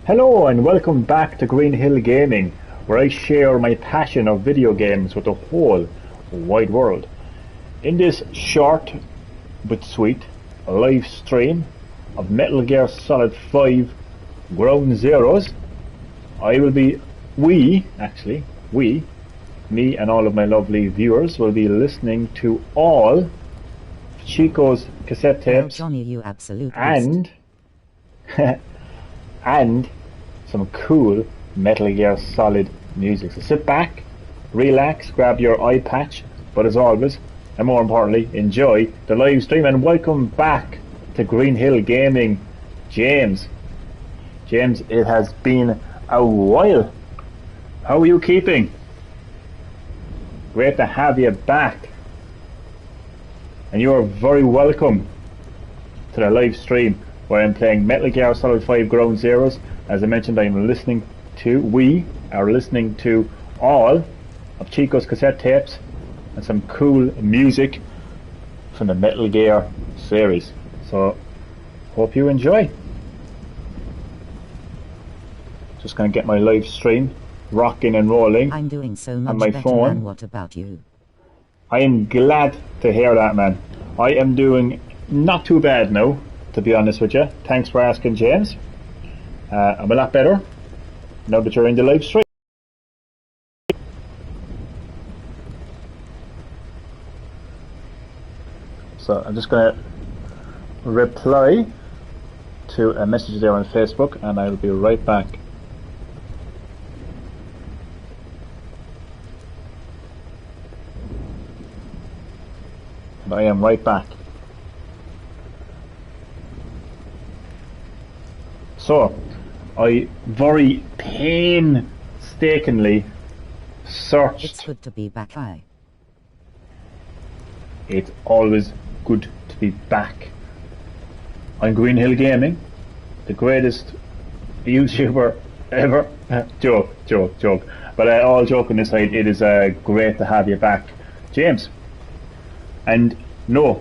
Hello and welcome back to Green Hill Gaming, where I share my passion of video games with the whole wide world. In this short but sweet live stream of Metal Gear Solid 5 Ground Zeroes, me and all of my lovely viewers will be listening to all Chico's cassette tapes Johnny, you absolute and and some cool Metal Gear Solid music. So sit back, relax, grab your eye patch, but as always, and more importantly, enjoy the live stream. And welcome back to Green Hill Gaming, James. James, it has been a while. How are you keeping? Great to have you back. And you are very welcome to the live stream where I'm playing Metal Gear Solid 5 Ground Zeroes. As I mentioned, we are listening to all of Chico's cassette tapes and some cool music from the Metal Gear series. So, hope you enjoy. Just going to get my live stream rocking and rolling. I'm doing so much on my better, phone. man. What about you? I am glad to hear that, man. I am doing not too bad now, to be honest with you. Thanks for asking, James. I'm a lot better now that you're in the live stream. So I'm just going to reply to a message there on Facebook, and I'll be right back. And I am right back. So, I very painstakingly searched. It's good to be back. Hi. It's always good to be back on Green Hill Gaming, the greatest YouTuber ever. Joke. But all joking aside, it is great to have you back, James. And no,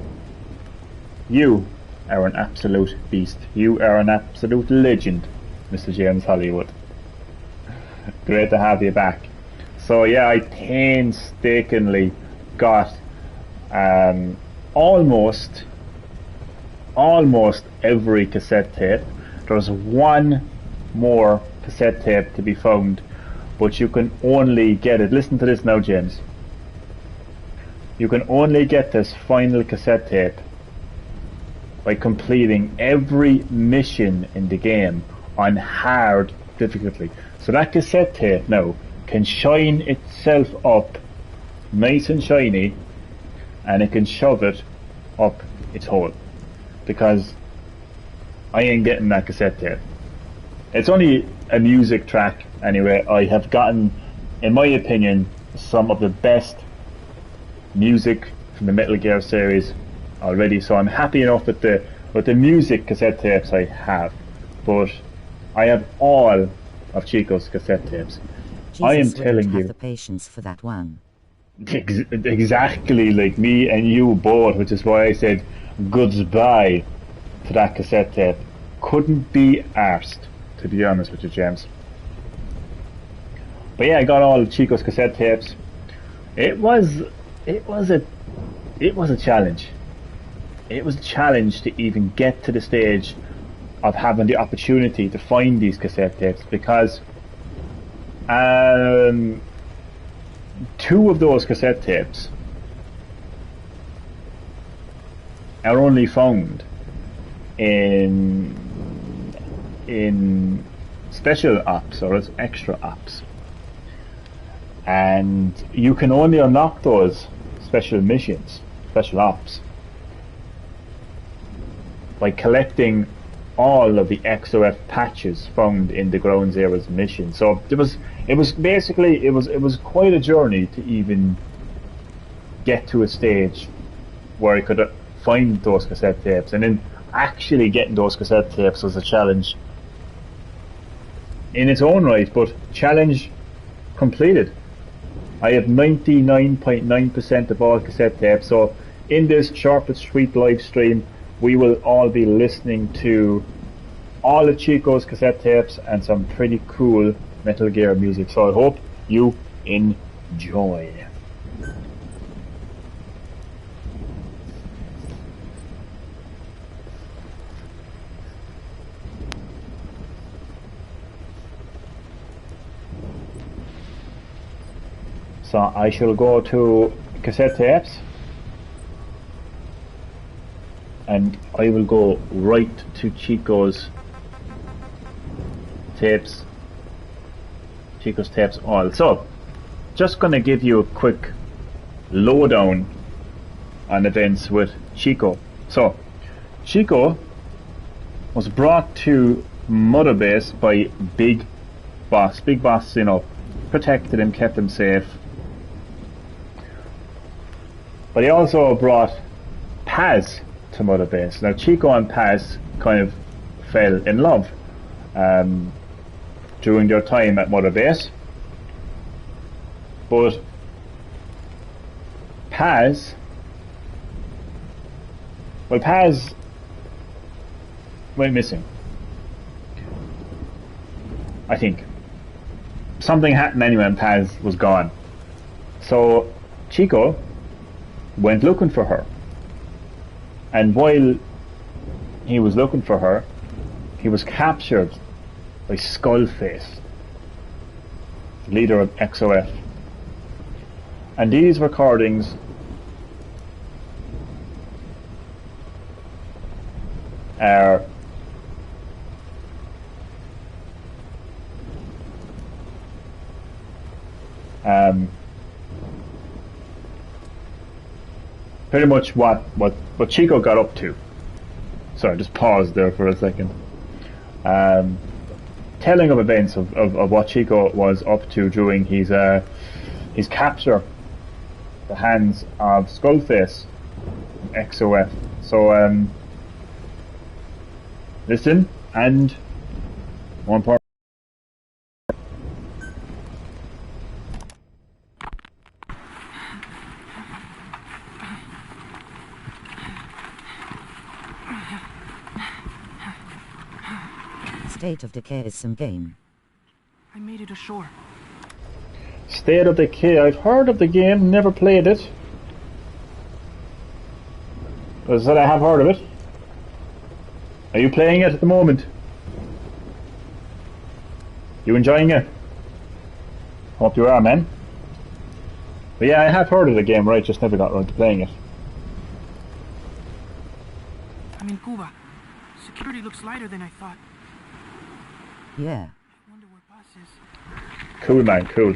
you are an absolute beast. You are an absolute legend, Mr. James Hollywood. Great to have you back. So yeah, I painstakingly got almost every cassette tape. There's one more cassette tape to be found, but you can only get it. Listen to this now, James. You can only get this final cassette tape by completing every mission in the game on hard difficulty. So that cassette tape now can shine itself up nice and shiny, and it can shove it up its hole, because I ain't getting that cassette tape. It's only a music track anyway. I have gotten, in my opinion, some of the best music from the Metal Gear series already, so I'm happy enough with the music cassette tapes I have. But I have all of Chico's cassette tapes. Jesus, I am wouldn't telling have you, the patience for that one. exactly like me and you both, which is why I said goodbye to that cassette tape. Couldn't be arsed, to be honest with you, James. But yeah, I got all of Chico's cassette tapes. It was a challenge. It was a challenge to even get to the stage of having the opportunity to find these cassette tapes, because two of those cassette tapes are only found in special ops, or as extra ops, and you can only unlock those special missions, special ops, by collecting all of the XOF patches found in the Ground Zeroes mission. So it was quite a journey to even get to a stage where I could find those cassette tapes, and then actually getting those cassette tapes was a challenge in its own right, but challenge completed. I have 99.9% of all cassette tapes, so in this short but sweet live stream we will all be listening to all of Chico's cassette tapes and some pretty cool Metal Gear music. So I hope you enjoy. So I shall go to cassette tapes and I will go right to Chico's tapes. Chico's tapes all. So just gonna give you a quick lowdown on events with Chico. So Chico was brought to Mother Base by Big Boss. Big Boss, you know, protected him, kept him safe. But he also brought Paz to Mother Base. Now Chico and Paz kind of fell in love during their time at Mother Base. But Paz went missing. I think. Something happened anyway and Paz was gone. So Chico went looking for her. And while he was looking for her, he was captured by Skullface, leader of XOF. And these recordings are pretty much what Chico got up to. Sorry, just pause there for a second. Telling of events of what Chico was up to during his capture at the hands of Skullface, XOF. So listen, and one part. State of Decay is some game. I made it ashore. State of Decay. I've heard of the game, never played it. As I said, I have heard of it. Are you playing it at the moment? You enjoying it? Hope you are, man. But yeah, I have heard of the game, right? Just never got around to playing it. I'm in Cuba. Security looks lighter than I thought. Yeah. I wonder where Boss is. Cool, man, cool.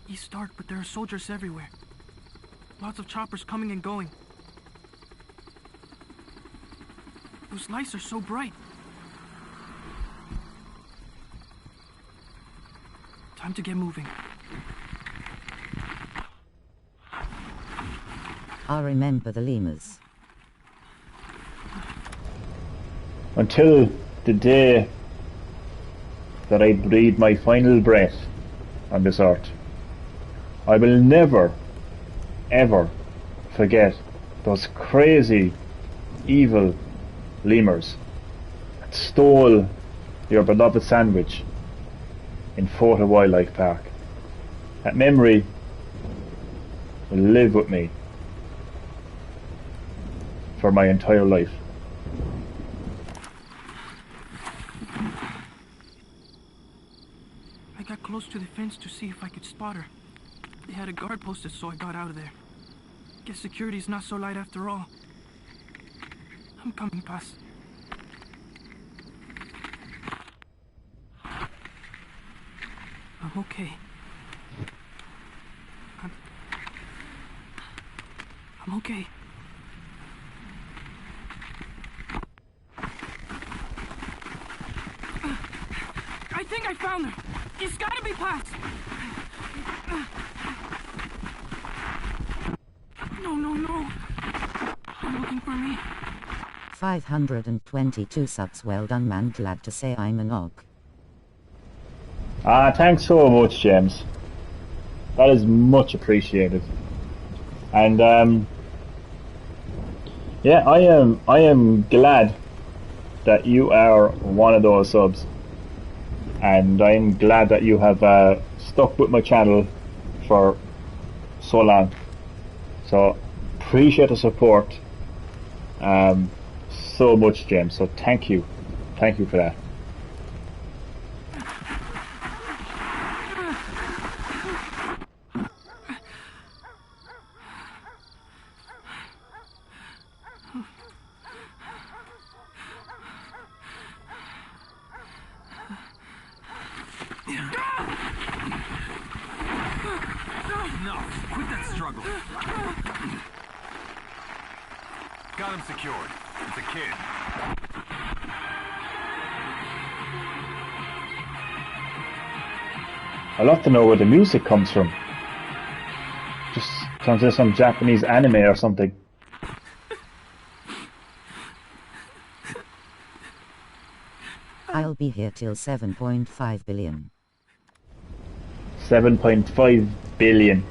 East dark, but there are soldiers everywhere. Lots of choppers coming and going. Those lights are so bright. Time to get moving. I remember the lemurs. Until the day that I breathe my final breath on this earth, I will never, ever forget those crazy, evil lemurs that stole your beloved sandwich in Fota Wildlife Park. That memory will live with me for my entire life. I got close to the fence to see if I could spot her. They had a guard posted, so I got out of there. Guess security's not so light after all. I'm coming, Paz. I'm okay. I'm okay. I think I found her. It's gotta be Paz. No. They're looking for me. 522 subs. Well done, man. Glad to say I'm an og. Thanks so much, James. That is much appreciated. And Yeah, I am glad that you are one of those subs, and I'm glad that you have stuck with my channel for so long. So appreciate the support so much, James. So thank you for that. No, quit that struggle. Got him secured. It's a kid. I'd love to know where the music comes from. Just sounds like some Japanese anime or something. I'll be here till 7.5 billion. 7.5 billion.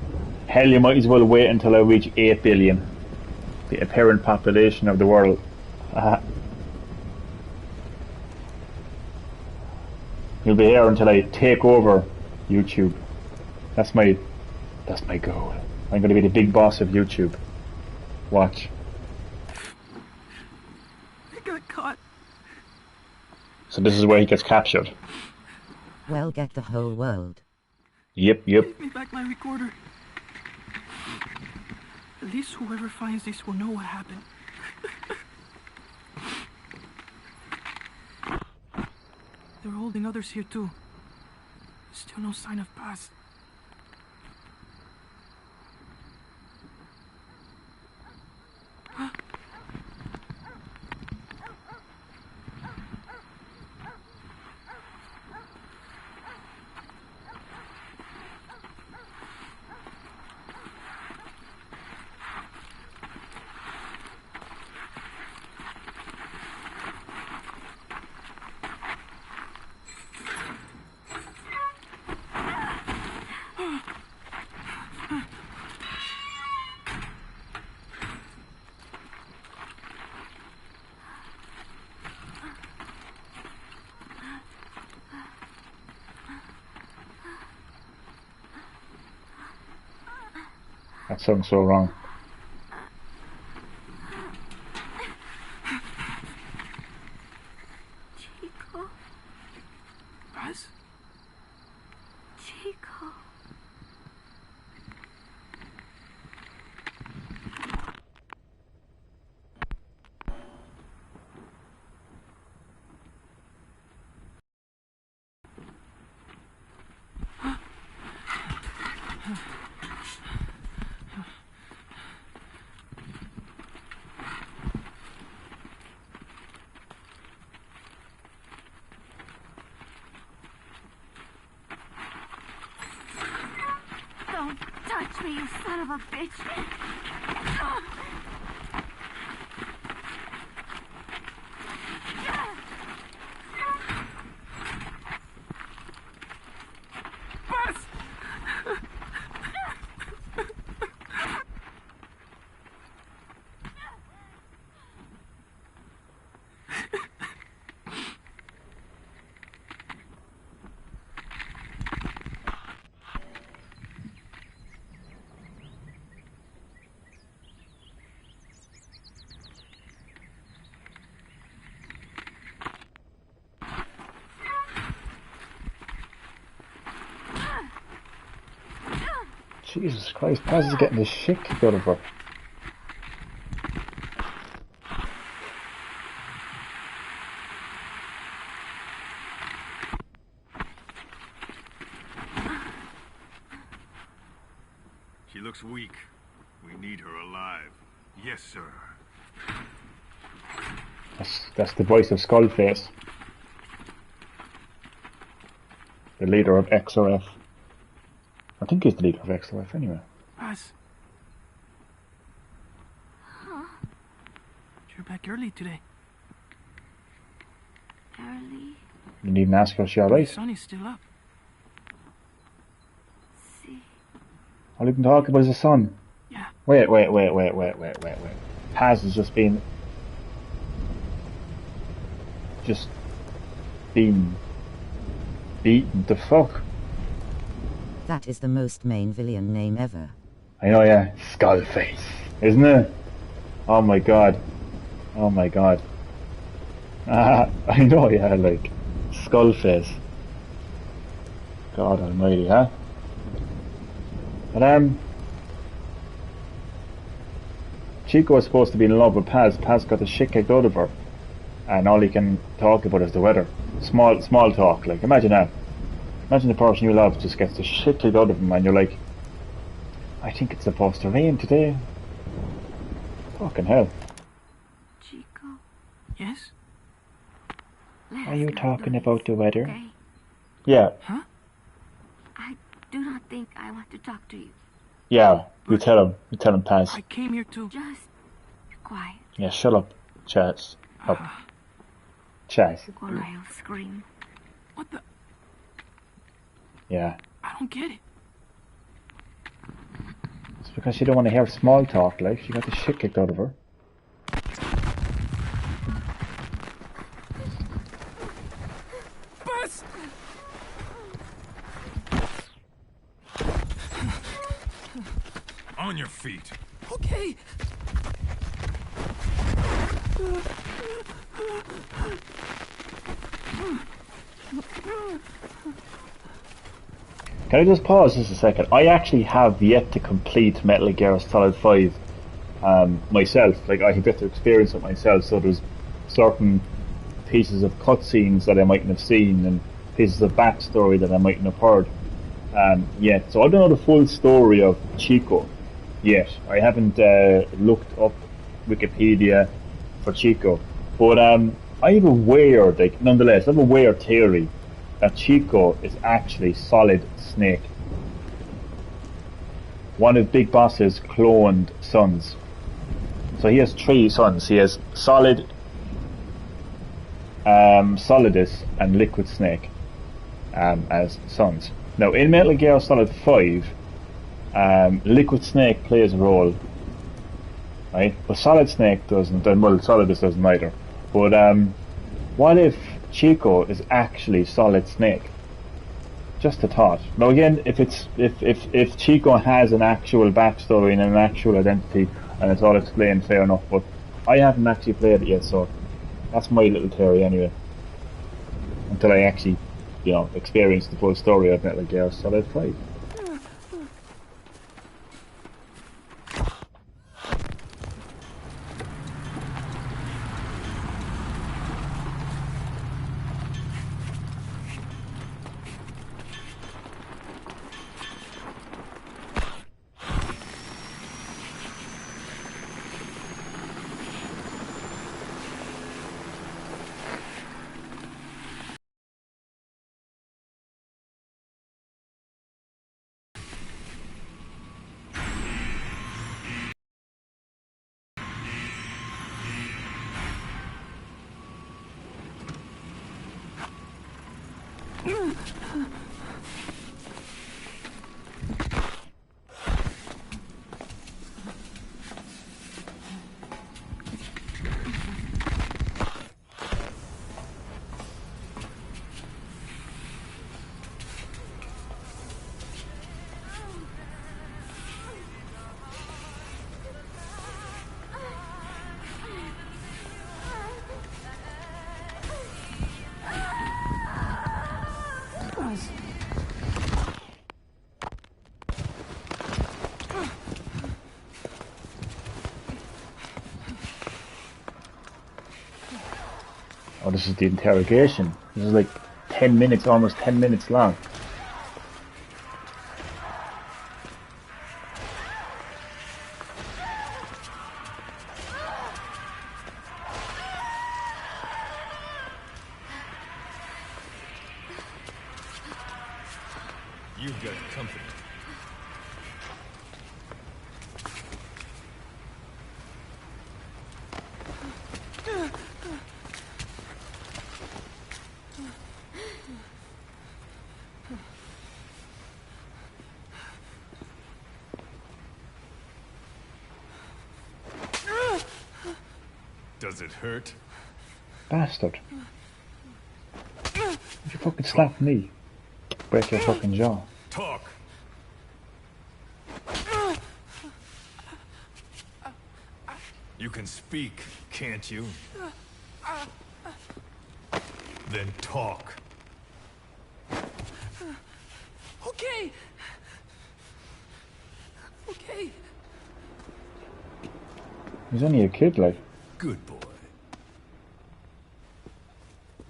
Hell, you might as well wait until I reach 8 billion. The apparent population of the world. You'll be here until I take over YouTube. That's my goal. I'm going to be the big boss of YouTube. Watch. I got caught. So this is where he gets captured. Well, get the whole world. Yep. Give me back my recorder. At least whoever finds this will know what happened. They're holding others here too. Still no sign of Paz. That sounds so wrong. Chico. Paz? Chico. Don't touch me, you son of a bitch! Jesus Christ, Paz is getting the shit kicked out of her. She looks weak. We need her alive. Yes, sir. That's the voice of Skullface. The leader of XRF. I think he's the leader of XRF anyway. Paz. You're back early today. Early. You didn't even ask her if she's The alright. sun is still up. See. All you can talk about is the sun. Yeah. Wait. Paz has just been being beaten the fuck. That is the most main villain name ever. I know, yeah. Skullface, isn't it? Oh my god. Oh my god. I know, yeah, like Skullface. God almighty, huh? But Chico was supposed to be in love with Paz. Paz got the shit kicked out of her, and all he can talk about is the weather. Small talk. Like, imagine that. Imagine the person you love just gets the shit kicked out of him, and you're like, I think it's supposed to rain today. Fucking hell. Chico, Yes? let Are us you not talking do about this, the weather? okay? Yeah, Huh? I do not think I want to talk to you. yeah. You tell him, Paz. I came here to... Just be quiet, Yeah, shut up, Chaz. Up, Chaz. or I'll scream. What the... Yeah. I don't get it. It's because she don't want to hear small talk. Like, she got the shit kicked out of her. Bus! On your feet. Okay. Can I just pause just a second? I actually have yet to complete Metal Gear Solid 5 myself. Like, I have yet to experience it myself, so there's certain pieces of cutscenes that I mightn't have seen and pieces of backstory that I mightn't have heard yet. So I don't know the full story of Chico yet. I haven't looked up Wikipedia for Chico. But I have a weird, like, nonetheless, I have a weird theory that Chico is actually Solid Snake. One of Big Boss's cloned sons. So he has 3 sons. He has Solid, Solidus, and Liquid Snake as sons. Now, in Metal Gear Solid 5, Liquid Snake plays a role, right? But Solid Snake doesn't, and well, Solidus doesn't either. But what if Chico is actually Solid Snake? Just a thought. Now again, if Chico has an actual backstory and an actual identity and it's all explained, fair enough. But I haven't actually played it yet, so that's my little theory anyway. Until I actually, experience the full story of Metal Gear Solid 5. Oh, this is the interrogation. This is like 10 minutes, almost 10 minutes long. You've got company. Does it hurt? Bastard. If you fucking slap me, break your fucking jaw. Talk. You can speak, can't you? Then talk. Okay. Okay. He's only a kid, like. Good boy.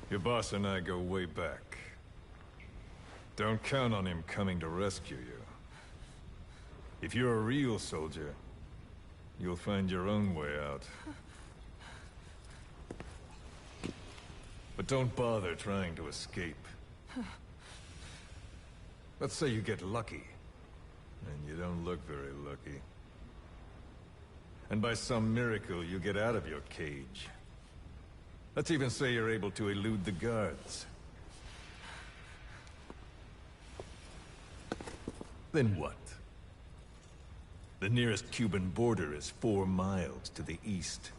Your boss and I go way back. Don't count on him coming to rescue you. If you're a real soldier, you'll find your own way out. But don't bother trying to escape. Let's say you get lucky. And you don't look very lucky. And by some miracle, you get out of your cage. Let's even say you're able to elude the guards. Then what? The nearest Cuban border is 4 miles to the east.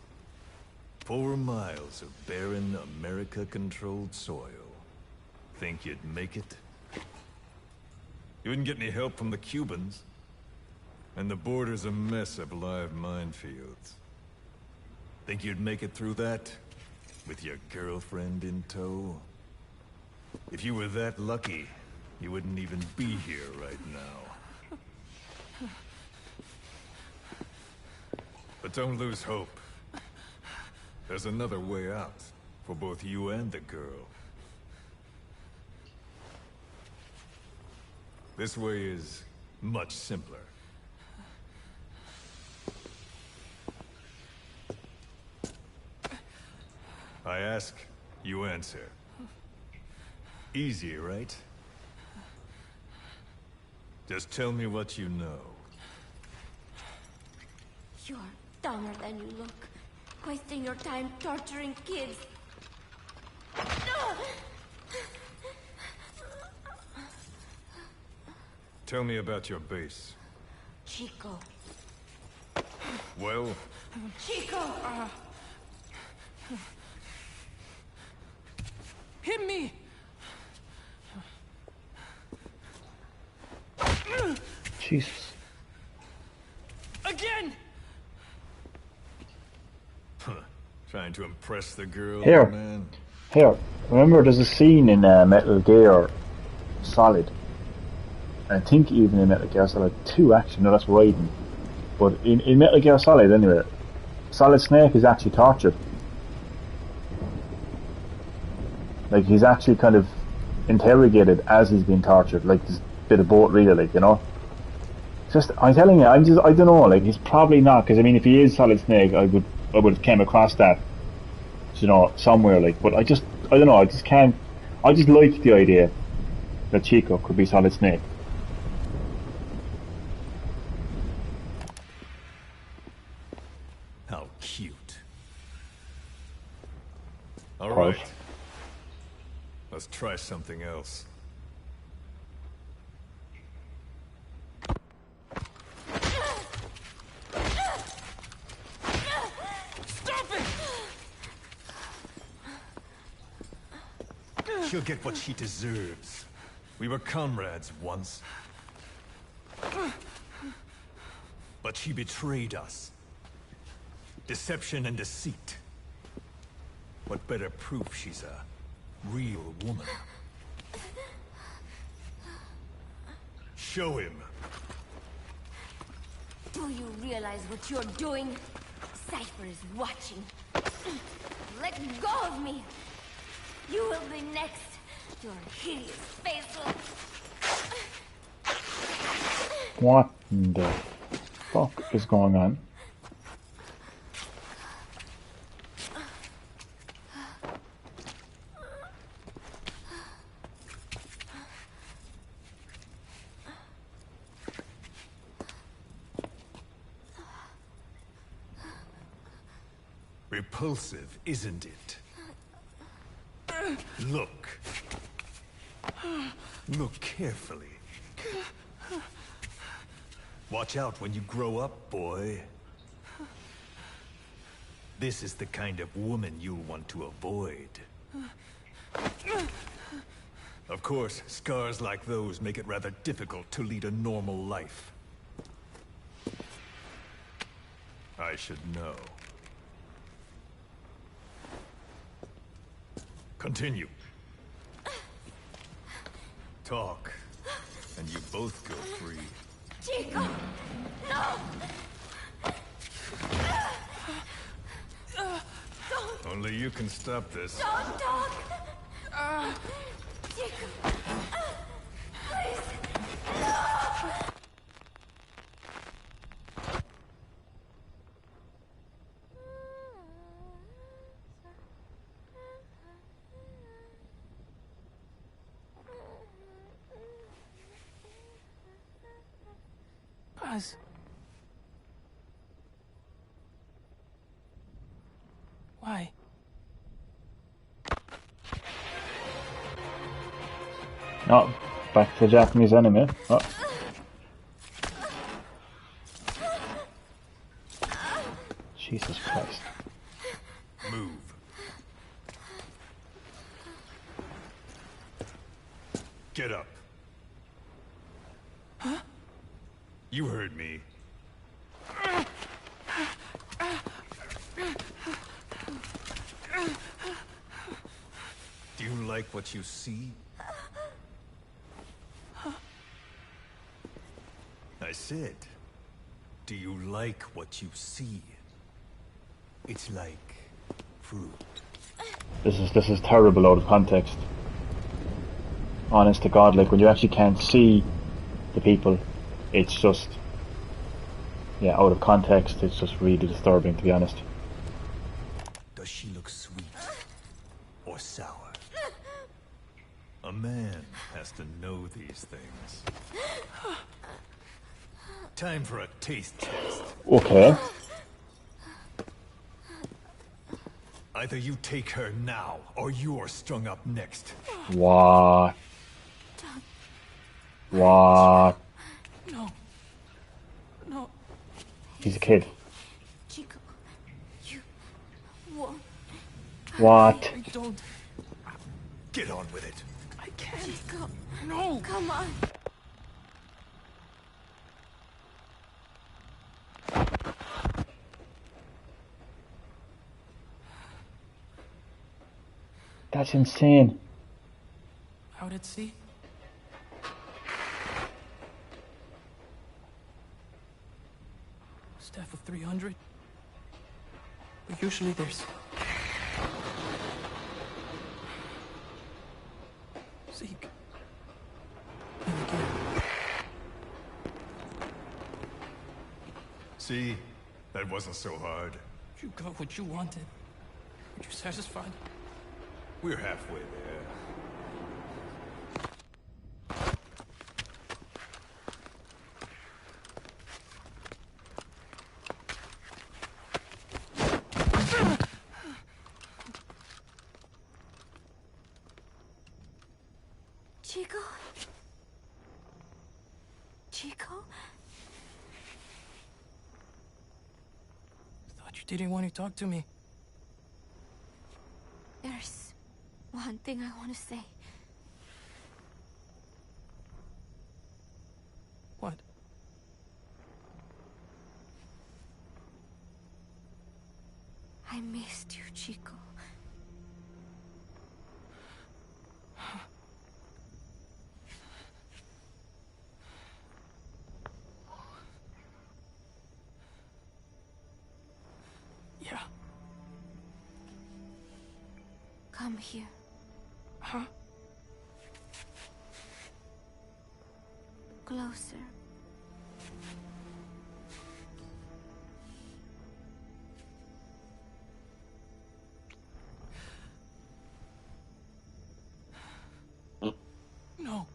4 miles of barren, America-controlled soil. Think you'd make it? You wouldn't get any help from the Cubans. And the border's a mess of live minefields. Think you'd make it through that? With your girlfriend in tow? If you were that lucky, you wouldn't even be here right now. But don't lose hope. There's another way out, for both you and the girl. This way is much simpler. I ask, you answer. Easy, right? Just tell me what you know. You're dumber than you look. Wasting your time torturing kids. Tell me about your base. Chico. Well? Chico! Hit me! Jesus. Again! Trying to impress the girl, Here. man. Here, remember there's a scene in Metal Gear Solid. I think even in Metal Gear Solid 2, actually, no, that's Raiden. But in Metal Gear Solid, anyway, Solid Snake is actually tortured. Like, he's actually kind of interrogated as he's being tortured, like this bit of boat, really, like, you know. Just, I'm telling you, I don't know, like, he's probably not, because I mean, if he is Solid Snake, I would have came across that, you know, somewhere, like, but I don't know, I just like the idea that Chico could be Solid Snake. How cute. All Quite. right. Let's try something else. Stop it! She'll get what she deserves. We were comrades once. But she betrayed us. Deception and deceit. What better proof she's a real woman? Show him. Do you realize what you're doing? Cypher is watching. Let go of me! You will be next. Your hideous face will... What the fuck is going on? Repulsive, isn't it? Look. Look carefully. Watch out when you grow up, boy. This is the kind of woman you'll want to avoid. Of course, scars like those make it rather difficult to lead a normal life. I should know. Continue. Talk, and you both go free. Chico! No! Only you can stop this. Don't talk! Chico! Please! Buzz. Why? Oh, back to the Japanese anime. Oh. Jesus Christ. Move. Get up. Huh? You heard me. Do you like what you see? I said, do you like what you see? It's like fruit. This is terrible out of context. Honest to God, like when you actually can't see the people, it's just, yeah, out of context, it's just really disturbing, to be honest. Does she look sweet or sour? A man has to know these things. Time for a taste test. Okay. Either you take her now, or you're strung up next. What? What? No. No. He's a kid. Chico, you won't. What? I don't. Get on with it. I can't. Chico, No. come on. That's insane. Out at sea? Staff of 300? But usually there's... Zeke. And again. See? That wasn't so hard. You got what you wanted. Are you satisfied? We're halfway there. Chico? Chico? Thought you didn't want to talk to me. There's one thing I want to say. What? I missed you, Chico. Yeah. Come here. Huh? Closer. No.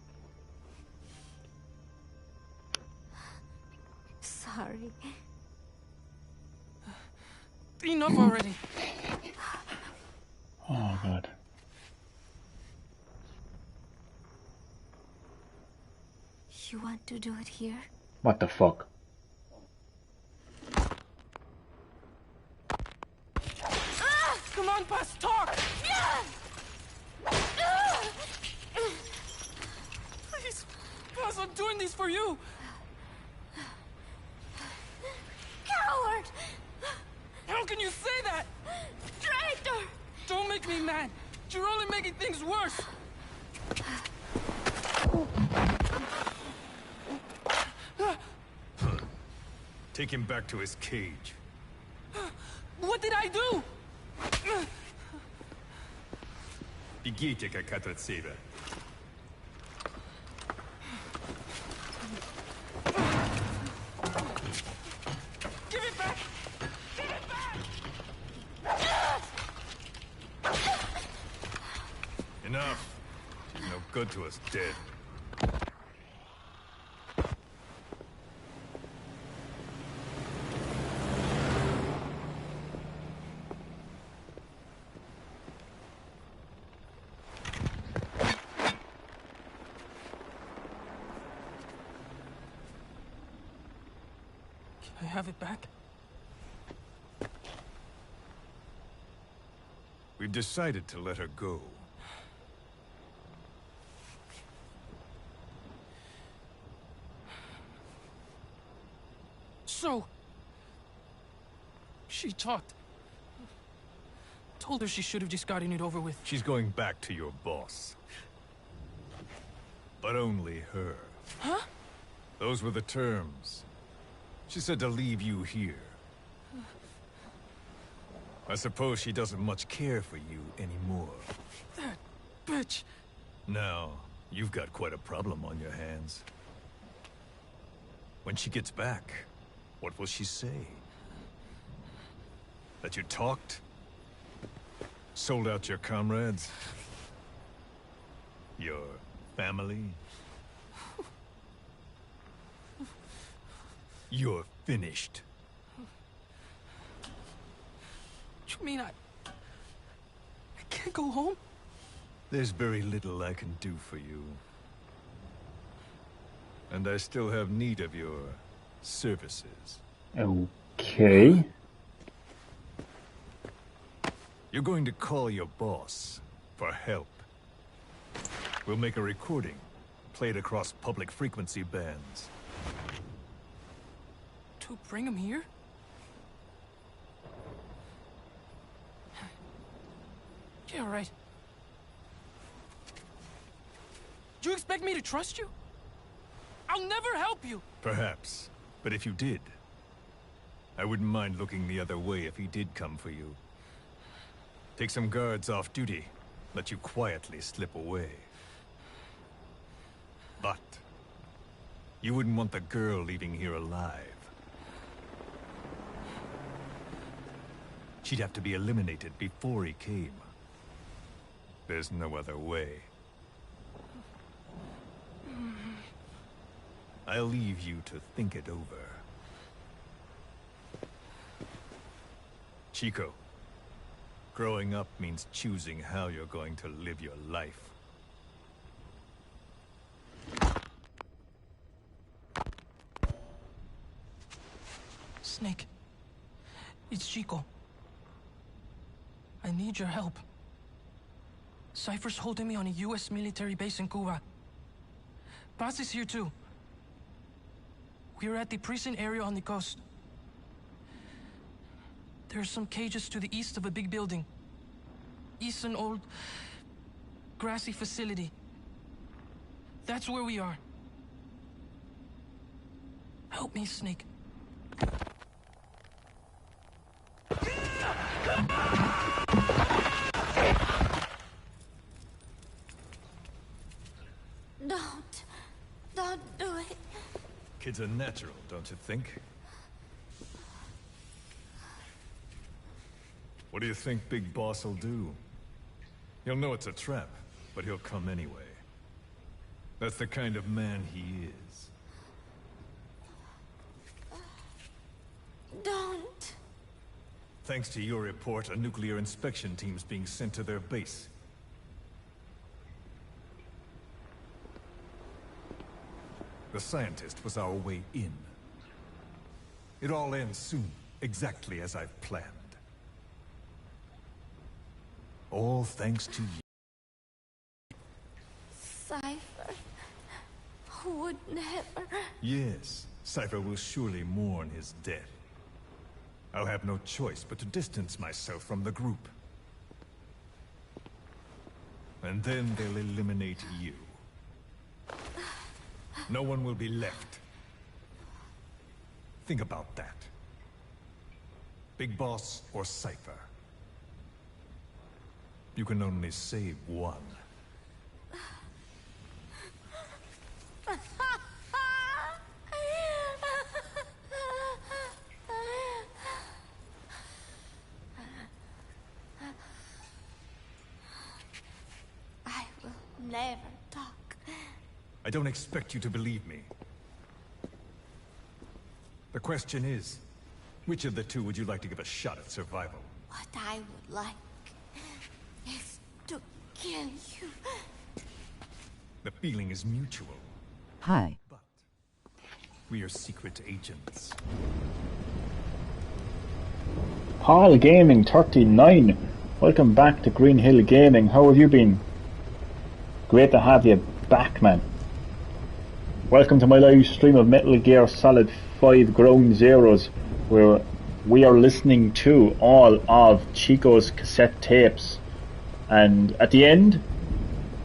Sorry. Enough already. Oh God. You want to do it here? What the fuck? only making things worse! Take him back to his cage. What did I do? Бегите, как от себя. Give it back! Give it back! Enough. She's no good to us dead. Can I have it back? We've decided to let her go. So... she talked. Told her she should have just gotten it over with. She's going back to your boss. But only her. Huh? Those were the terms. She said to leave you here. I suppose she doesn't much care for you anymore. That bitch. Now, you've got quite a problem on your hands. When she gets back, what will she say? That you talked? Sold out your comrades? Your family? You're finished. You mean I can't go home? There's very little I can do for you. And I still have need of your services. Okay. You're going to call your boss for help. We'll make a recording, play it across public frequency bands. To bring him here? Yeah, right. Do you expect me to trust you? I'll never help you! Perhaps. But if you did, I wouldn't mind looking the other way if he did come for you. Take some guards off duty, let you quietly slip away. But you wouldn't want the girl leaving here alive. She'd have to be eliminated before he came. There's no other way. I'll leave you to think it over. Chico, growing up means choosing how you're going to live your life. Snake. It's Chico. I need your help. Cypher's holding me on a U.S. military base in Cuba. Paz is here too. We're at the prison area on the coast. There are some cages to the east of a big building. East an old, grassy facility. That's where we are. Help me, Snake. Don't do it. Kids are natural, don't you think? What do you think Big Boss will do? He'll know it's a trap, but he'll come anyway. That's the kind of man he is. Don't. Thanks to your report, a nuclear inspection team's being sent to their base. The scientist was our way in. It all ends soon, exactly as I've planned. All thanks to you. Cypher would never... Yes, Cypher will surely mourn his death. I'll have no choice but to distance myself from the group. And then they'll eliminate you. No one will be left. Think about that. Big Boss or Cypher. You can only save one. I will never talk. I don't expect you to believe me. The question is, which of the two would you like to give a shot at survival? What I would like is to kill you. The feeling is mutual, Hi. but we are secret agents. Paul Gaming 39. Welcome back to Green Hill Gaming. How have you been? Great to have you back, man. Welcome to my live stream of Metal Gear Solid 5 Ground Zeroes, where we are listening to all of Chico's cassette tapes. And at the end,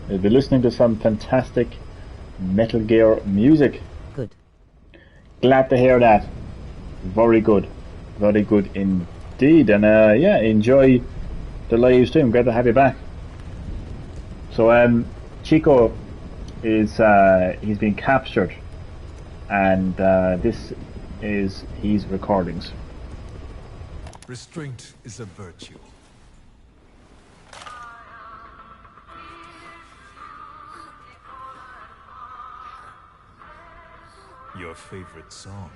we'll be listening to some fantastic Metal Gear music. Good. Glad to hear that. Very good. Very good indeed. And yeah, enjoy the live stream. Glad to have you back. So Chico is he's been captured, and this is his recordings. Restraint is a virtue. Your favorite song?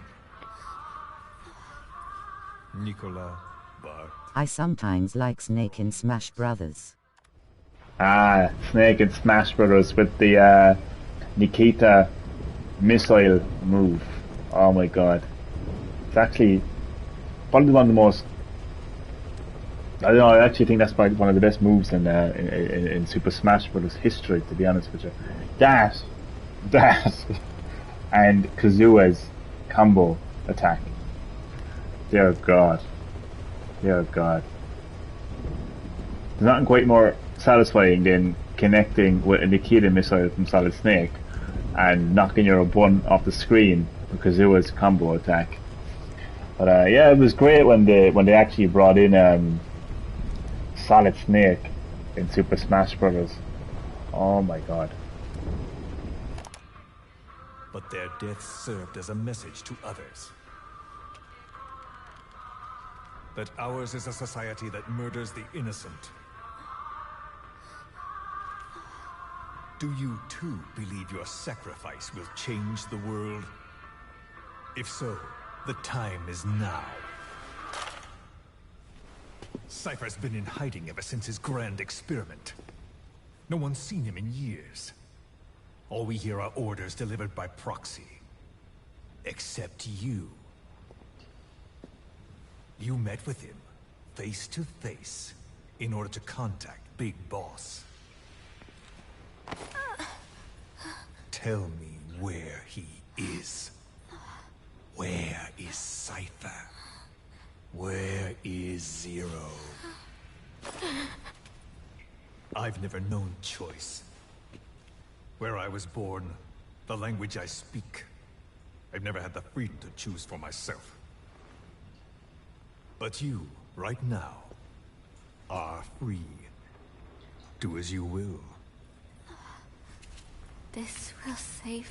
Nicola, Bart. I sometimes like Snake in Smash Brothers. Ah, Snake and Smash Brothers with the Nikita missile move. Oh my god. It's actually probably one of the most... I don't know, I actually think that's probably one of the best moves in Super Smash Brothers history, to be honest with you. That, and Kazuya's combo attack. Dear God. Dear God. There's nothing quite more satisfying than connecting with a Nikita missile from Solid Snake and knocking your bun off the screen with Kazuya's combo attack. But yeah, it was great when they actually brought in Solid Snake in Super Smash Brothers. Oh my god. But their deaths served as a message to others. That ours is a society that murders the innocent. Do you too believe your sacrifice will change the world? If so, the time is now. Cypher's been in hiding ever since his grand experiment. No one's seen him in years. All we hear are orders delivered by proxy. Except you. You met with him, face to face, in order to contact Big Boss. Tell me where he is. Where is Cypher? Where is Zero? I've never known choice. Where I was born, the language I speak. I've never had the freedom to choose for myself. But you, right now, are free. Do as you will. This will save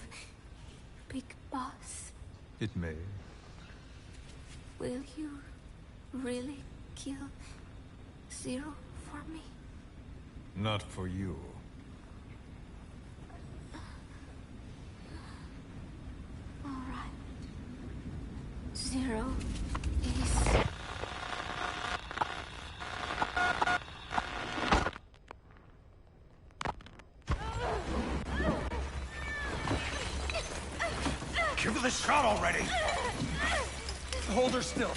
Big Boss. It may. Will you really kill Zero for me? Not for you. All right. Zero is... Give her the shot already! Hold her still.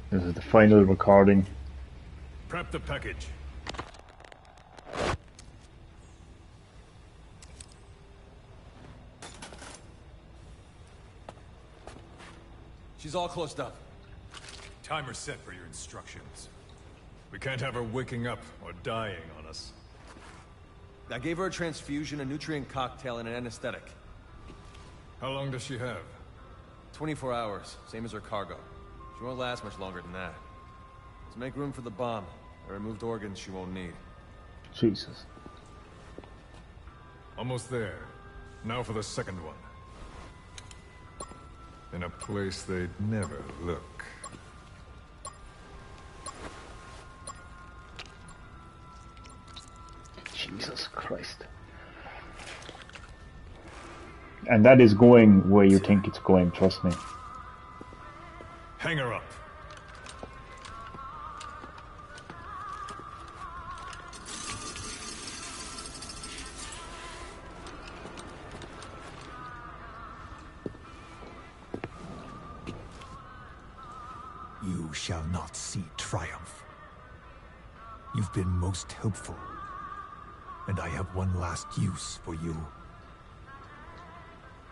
This is the final recording. Prep the package. She's all closed up. Timer set for your instructions. We can't have her waking up or dying on us. I gave her a transfusion, a nutrient cocktail, and an anesthetic. How long does she have? 24 hours, same as her cargo. She won't last much longer than that. To make room for the bomb, I removed organs she won't need. Jesus. Almost there. Now for the second one. In a place they'd never look. Jesus Christ. And that is going where you think it's going, trust me. Hang her up. You shall not see triumph. You've been most helpful, and I have one last use for you.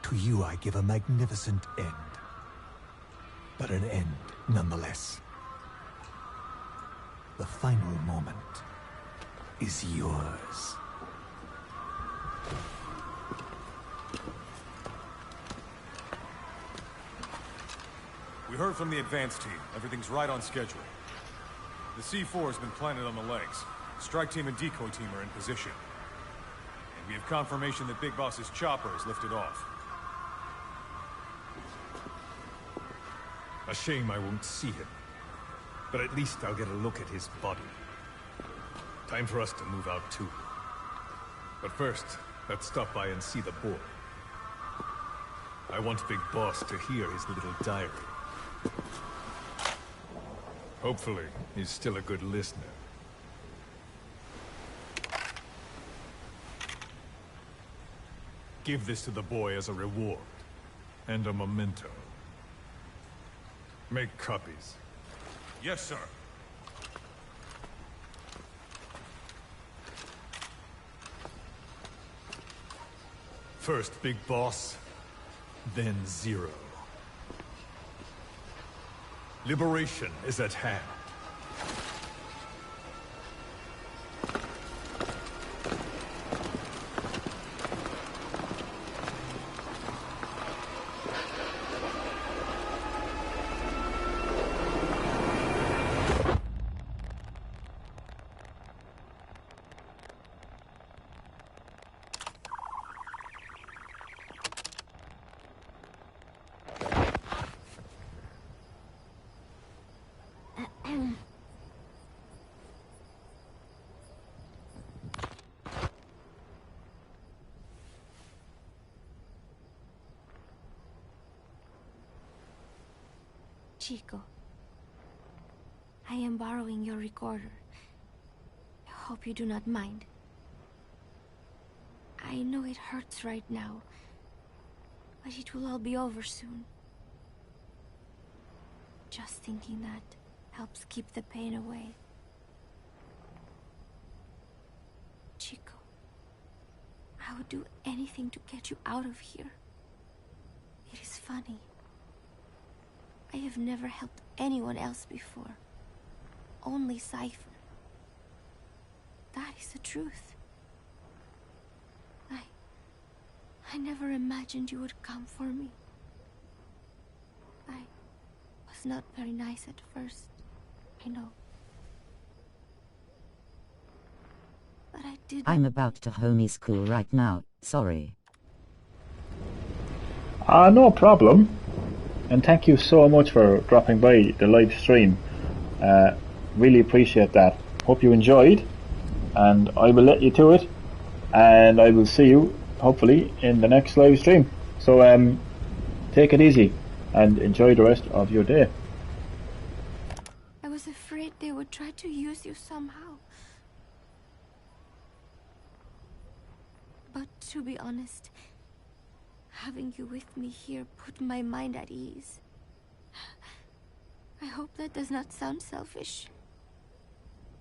To you I give a magnificent end, but an end nonetheless. The final moment is yours. We heard from the advance team. Everything's right on schedule. The C4 has been planted on the legs. Strike team and decoy team are in position. And we have confirmation that Big Boss's chopper is lifted off. A shame I won't see him. But at least I'll get a look at his body. Time for us to move out too. But first, let's stop by and see the boy. I want Big Boss to hear his little diary. Hopefully, he's still a good listener. Give this to the boy as a reward. And a memento. Make copies. Yes, sir. First Big Boss, then Zero. Liberation is at hand. Chico, I am borrowing your recorder. I hope you do not mind. I know it hurts right now, but it will all be over soon. Just thinking that helps keep the pain away. Chico, I would do anything to get you out of here. It is funny. I have never helped anyone else before. Only Cypher. That is the truth. I never imagined you would come for me. I was not very nice at first, I know. But I did. I'm about to homie school right now, sorry. No problem. And thank you so much for dropping by the live stream. Really appreciate that. Hope you enjoyed, and I will let you to it, and I will see you hopefully in the next live stream. So take it easy and enjoy the rest of your day. I was afraid they would try to use you somehow. But to be honest, having you with me here put my mind at ease. I hope that does not sound selfish.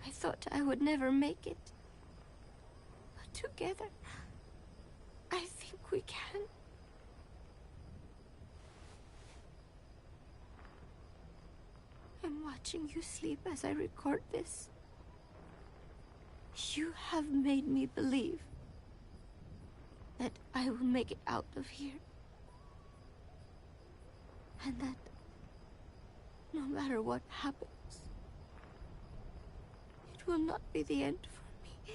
I thought I would never make it. But together, I think we can. watching you sleep as I record this. You have made me believe that I will make it out of here. And that no matter what happens, it will not be the end for me.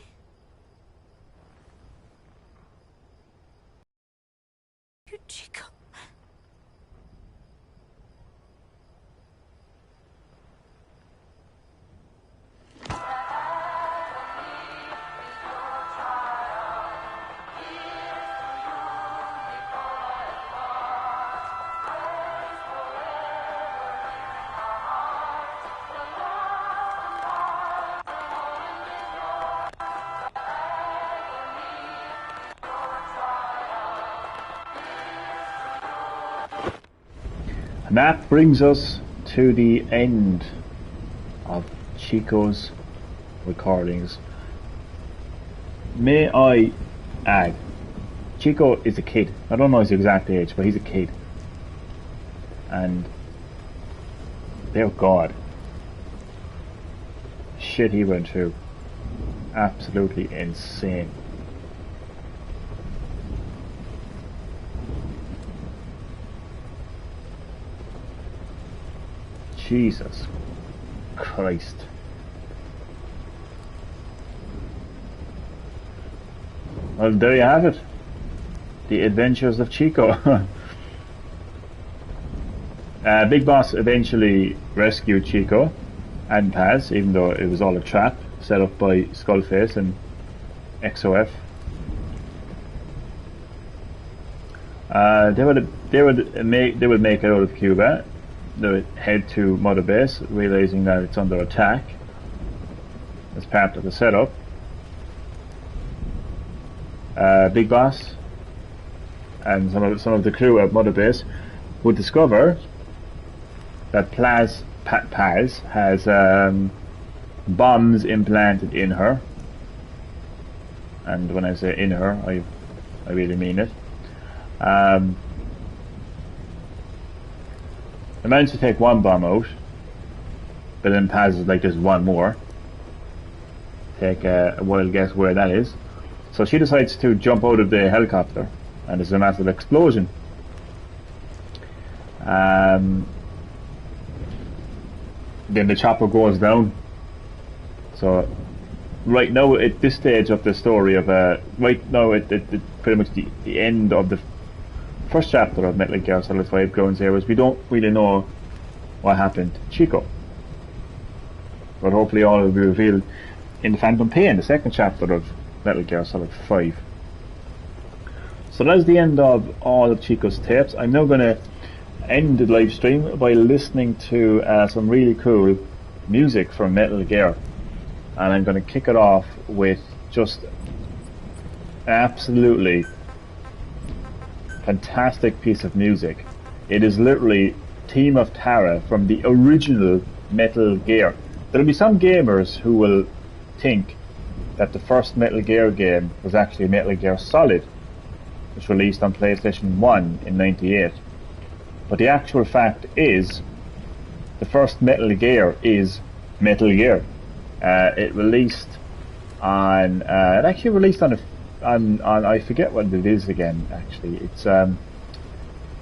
You, Chico. And that brings us to the end of Chico's recordings. May I add, Chico is a kid. I don't know his exact age, but he's a kid. And dear God, shit he went through. Absolutely insane. Jesus Christ. Well, there you have it. The Adventures of Chico. Big Boss eventually rescued Chico and Paz, even though it was all a trap set up by Skullface and XOF. They would make it out of Cuba. They would head to Mother Base, realizing that it's under attack as part of the setup. Big Boss and some of the crew at Mother Base would discover that Paz has bombs implanted in her, and when I say in her, I really mean it. They managed to take one bomb out, but then Paz is like, there's one more. Take a wild guess where that is. So she decides to jump out of the helicopter, and there's a massive explosion. Then the chopper goes down. So right now, at this stage of the story of right now at pretty much the end of the first chapter of Metal Gear Solid 5 Ground Zeroes, we don't really know what happened to Chico. But hopefully all will be revealed in the Phantom Pain, the second chapter of Metal Gear Solid 5. So that's the end of all of Chico's tapes. I'm now going to end the live stream by listening to some really cool music from Metal Gear. And I'm going to kick it off with just absolutely fantastic piece of music. It is literally Theme of Terror from the original Metal Gear. There'll be some gamers who will think that the first Metal Gear game was actually Metal Gear Solid, which was released on PlayStation 1 in '98. But the actual fact is, the first Metal Gear is Metal Gear. It released on I forget what it is again. Actually,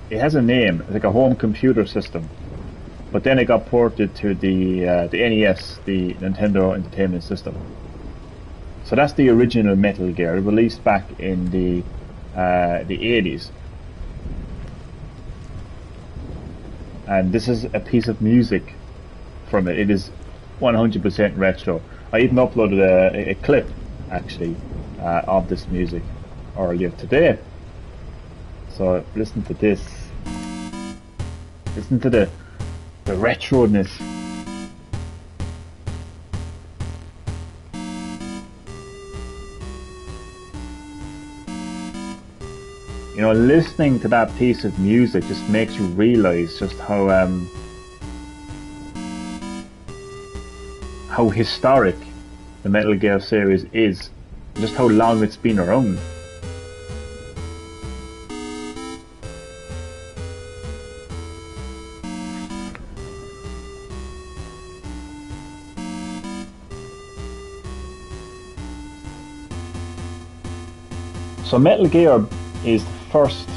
it has a name. It's like a home computer system, but then it got ported to the NES, the Nintendo Entertainment System. So that's the original Metal Gear, released back in the 80s. And this is a piece of music from it. It is 100% retro. I even uploaded a clip, actually, of this music earlier today. So listen to this. Listen to the retro-ness. You know, listening to that piece of music just makes you realise just how historic the Metal Gear series is, just how long it's been around. So Metal Gear is the first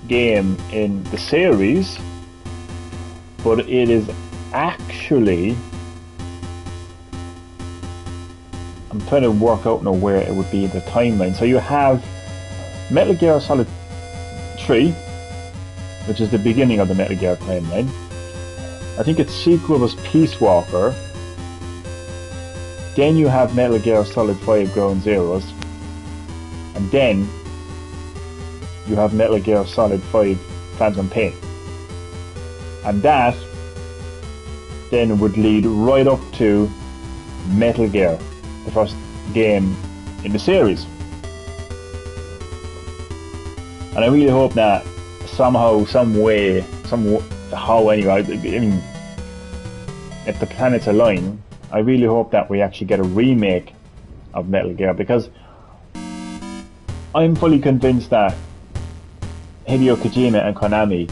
game in the series, but it is actually, I'm trying to work out now where it would be in the timeline. So you have Metal Gear Solid 3, which is the beginning of the Metal Gear timeline. I think its sequel was Peace Walker. Then you have Metal Gear Solid 5 Ground Zeroes. And then you have Metal Gear Solid 5 Phantom Pain. And that then would lead right up to Metal Gear, the first game in the series. And I really hope that somehow, some way, how anyway, I mean, if the planets align, I really hope that we actually get a remake of Metal Gear, because I'm fully convinced that Hideo Kojima and Konami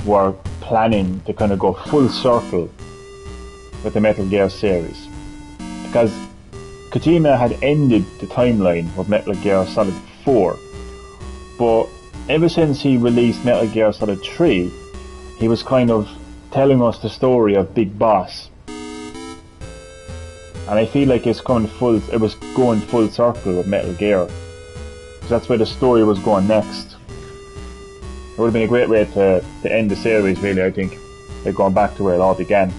were planning to kind of go full circle with the Metal Gear series, because Kojima had ended the timeline with Metal Gear Solid 4, but ever since he released Metal Gear Solid 3, he was kind of telling us the story of Big Boss, and I feel like it was going full circle with Metal Gear, because that's where the story was going next. It would have been a great way to end the series, really, I think, like going back to where it all began.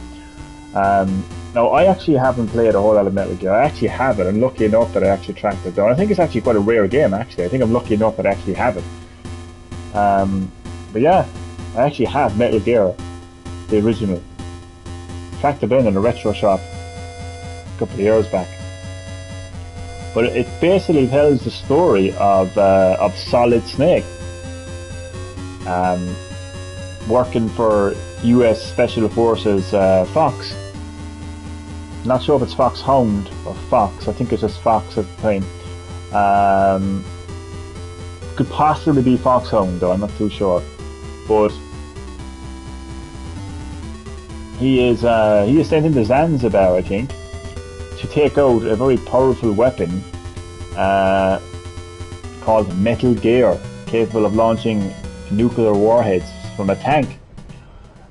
Now, I actually haven't played a whole lot of Metal Gear. I actually have it. I'm lucky enough that I actually tracked it down. I think it's actually quite a rare game, actually. I think I'm lucky enough that I actually have it. But yeah, I actually have Metal Gear, the original. Tracked it down in a retro shop a couple of years back. But it basically tells the story of Solid Snake, working for US Special Forces Fox. Not sure if it's Foxhound or Fox. I think it's just Fox at the time. Could possibly be Foxhound though, I'm not too sure. But he is sent into Zanzibar, I think, to take out a very powerful weapon called Metal Gear, capable of launching nuclear warheads from a tank.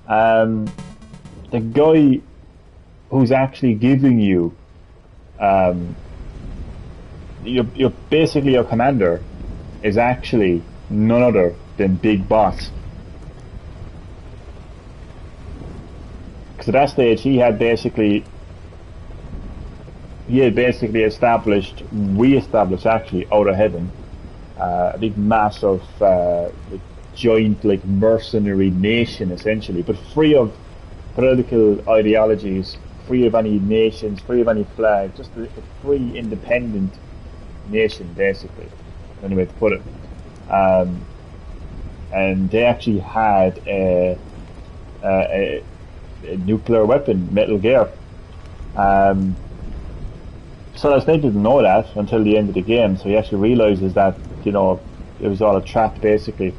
The guy who's actually giving you, you're basically your commander, is actually none other than Big Boss. Because at that stage he had basically re-established actually Outer Heaven, a big massive joint like mercenary nation essentially, but free of political ideologies, free of any nations, free of any flag, just a free independent nation basically, any way to put it. And they actually had a nuclear weapon, Metal Gear. Solid Snake didn't know that until the end of the game, so he actually realizes that, you know, it was all a trap basically.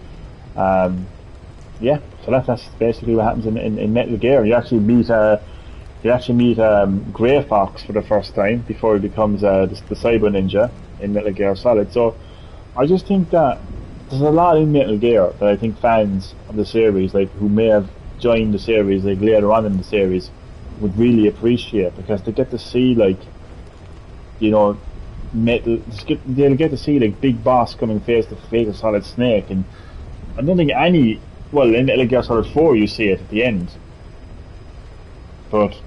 Yeah, so that's basically what happens in Metal Gear. You actually meet Grey Fox for the first time before he becomes the Cyber Ninja in Metal Gear Solid. So I just think that there's a lot in Metal Gear that I think fans of the series, like who may have joined the series like later on in the series, would really appreciate, because they get to see, like, you know, they'll get to see like Big Boss coming face to face with Solid Snake, and I don't think in Metal Gear Solid 4 you see it at the end, but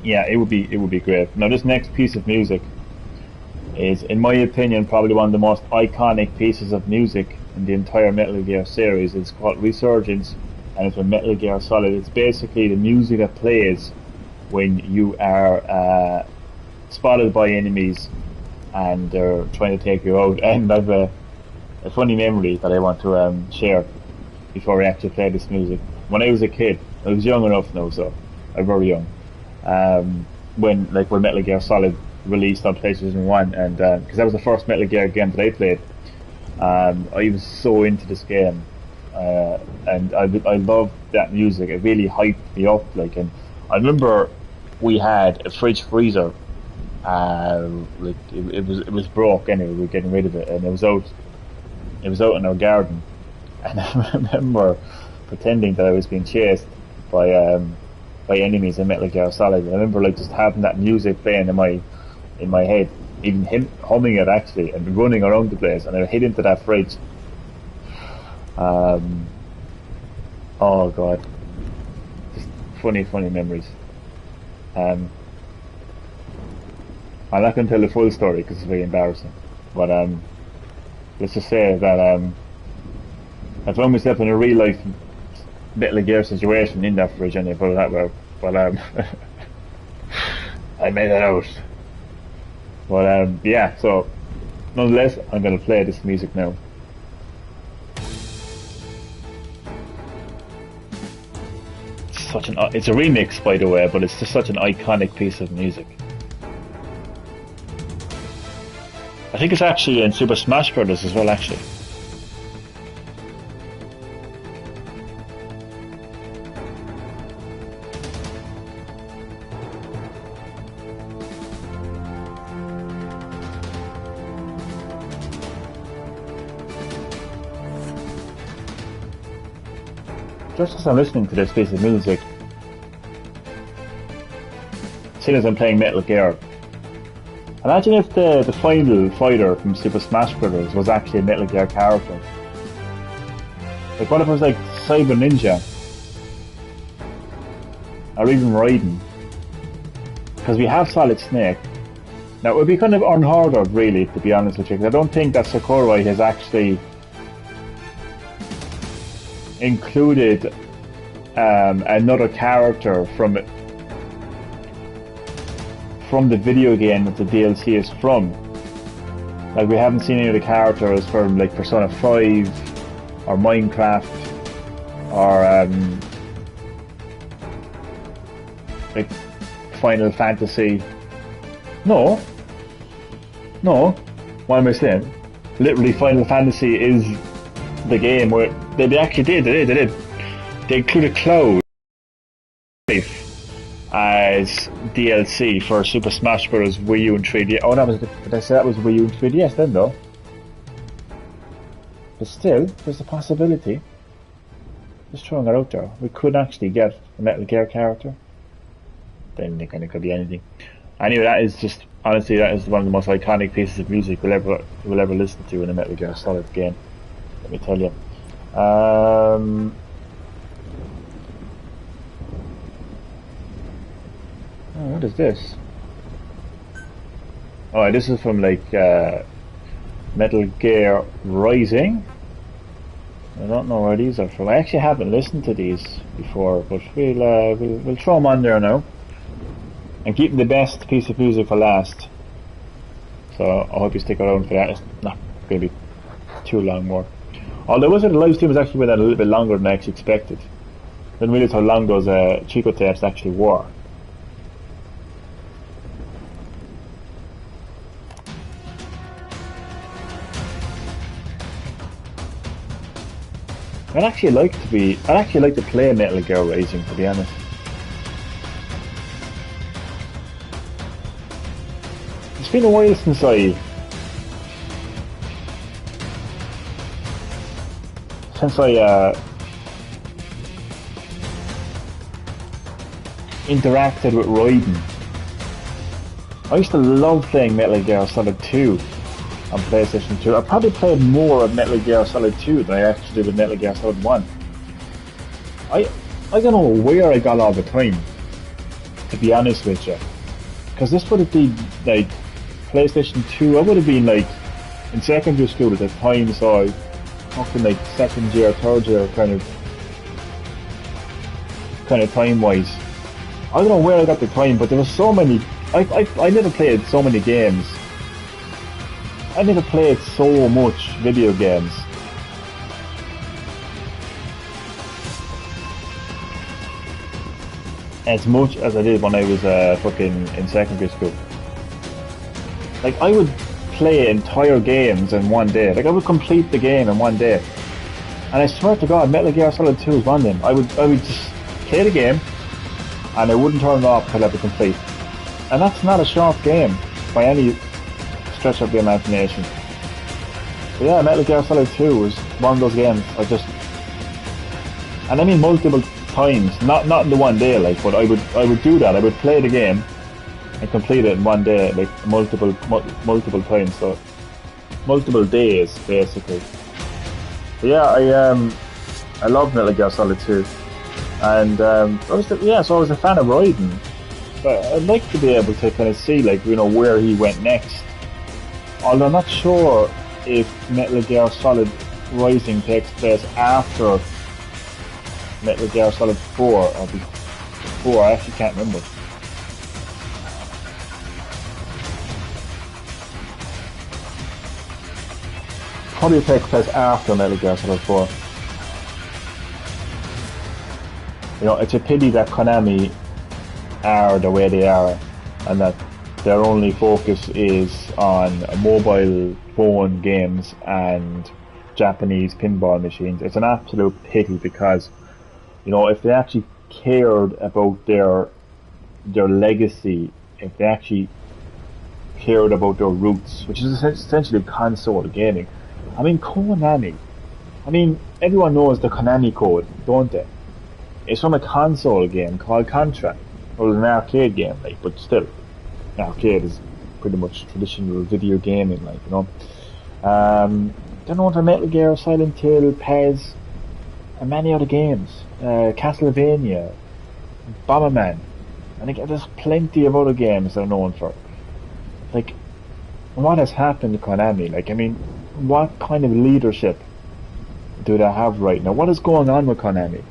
yeah, it would be great. Now this next piece of music is, in my opinion, probably one of the most iconic pieces of music in the entire Metal Gear series. It's called Resurgence, and it's from Metal Gear Solid. It's basically the music that plays when you are spotted by enemies and they're trying to take you out. And I've a funny memory that I want to share before I actually play this music. When I was a kid, I was young enough now, so I'm very young. When Metal Gear Solid released on PlayStation 1, and because that was the first Metal Gear game that I played, I was so into this game, and I loved that music. It really hyped me up. And I remember we had a fridge freezer Like it was broke anyway. We were getting rid of it, and it was out in our garden. And I remember pretending that I was being chased by enemies in Metal Gear Solid. And I remember like just having that music playing in my head, even humming it actually, and running around the place. And I hid into that fridge. Oh god, just funny memories. I'm not going to tell the full story because it's very embarrassing. But let's just say that I found myself in a real life Metal Gear situation in that fridge, and I put it that way. But I made it out. But yeah, so nonetheless, I'm going to play this music now. It's a remix, by the way, but it's just such an iconic piece of music. I think it's actually in Super Smash Bros. As well, actually. Just as I'm listening to this piece of music, as soon as I'm playing Metal Gear, imagine if the final fighter from Super Smash Bros. Was actually a Metal Gear character. Like, what if it was like Cyber Ninja? Or even Raiden? Because we have Solid Snake. Now, it would be kind of unheard of, really, to be honest with you, because I don't think that Sakurai has actually included another character from the video game that the DLC is from. Like, we haven't seen any of the characters from like Persona 5 or Minecraft or like Final Fantasy. No, what am I saying? Literally, Final Fantasy is the game where they actually did. They included Cloud as DLC for Super Smash Bros. Wii U and 3D. Oh, did I say that was Wii U and 3DS then, though? But still, there's a possibility. Just throwing it out there. We could actually get a Metal Gear character. Then it kind of could be anything. Anyway, that is just, honestly, that is one of the most iconic pieces of music we'll ever listen to in a Metal Gear Solid game. Let me tell you. Oh, what is this? Oh, this is from like Metal Gear Rising. I don't know where these are from. I actually haven't listened to these before, but we'll throw them on there now. And keeping the best piece of music for last. So I hope you stick around for that. It's not going to be too long more. Although the live stream has actually been a little bit longer than I actually expected. I didn't realize how long those Chico tapes actually were. I'd actually like to play Metal Gear Rising, to be honest. It's been a while since I interacted with Raiden. I used to love playing Metal Gear Solid 2 on PlayStation 2. I probably played more of Metal Gear Solid 2 than I actually did with Metal Gear Solid 1. I don't know where I got all the time, to be honest with you. Because this would have been like PlayStation 2, I would have been like in secondary school at the time, so I fucking like second year, third year kind of time wise. I don't know where I got the time, but there was so many. I never played so many games. I never played so much video games. As much as I did when I was fucking in secondary school. Like, I would play entire games in one day. Like, I would complete the game in one day. And I swear to God, Metal Gear Solid 2 is one of them. I would just play the game, and I wouldn't turn it off until I was complete. And that's not a short game. by any stretch of the imagination. But yeah, Metal Gear Solid 2 was one of those games I just, and I mean multiple times, not in the one day, like, but I would do that. I would play the game and complete it in one day, like multiple times, so multiple days basically. But yeah, I love Metal Gear Solid 2, and so I was a fan of Raiden. But I'd like to be able to kind of see, like, you know, where he went next. Although I'm not sure if Metal Gear Solid Rising takes place after Metal Gear Solid 4 or before. I actually can't remember. Probably takes place after Metal Gear Solid 4. You know, it's a pity that Konami are the way they are, and that their only focus is on mobile phone games and Japanese pinball machines. It's an absolute pity, because, you know, if they actually cared about their legacy, if they actually cared about their roots, which is essentially console gaming. I mean, Konami. I mean, everyone knows the Konami code, don't they? It's from a console game called Contra. Well, it's an arcade game, like, but still, arcade is pretty much traditional video gaming, like, you know. Then on to Metal Gear, Silent Hill, Pez, and many other games. Castlevania, Bomberman, and again, there's plenty of other games they're known for. Like, what has happened to Konami? Like, I mean, what kind of leadership do they have right now? What is going on with Konami?